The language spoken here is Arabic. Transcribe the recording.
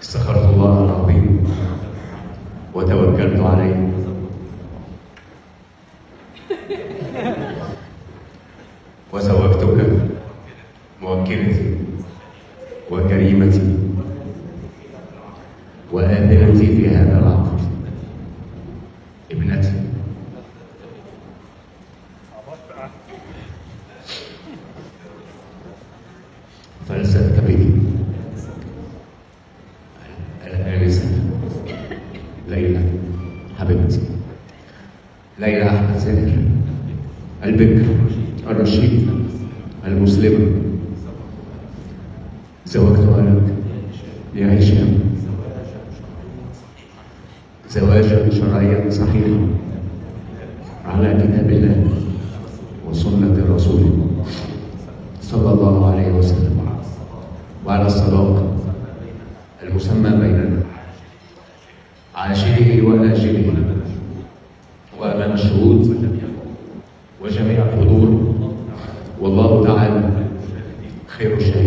استخرت الله العظيم وتوكلت عليه وزوجتك موكلتي وكريمتي وآمنتي في هذا العقد، ابنتي. فلسفة بني الآنسة ليلى حبيبتي، ليلى أحمد زاهر، البكر الرشيد المسلمة، زوجتها لك يا هشام زواجا شرعيا صحيحا على كتاب الله وسنة رسوله صلى الله عليه وسلم، وعلى الصداقة المسمى بيننا، عاجله وآجله، وأمام الشهود وجميع الحضور، والله تعالى خير شاهد.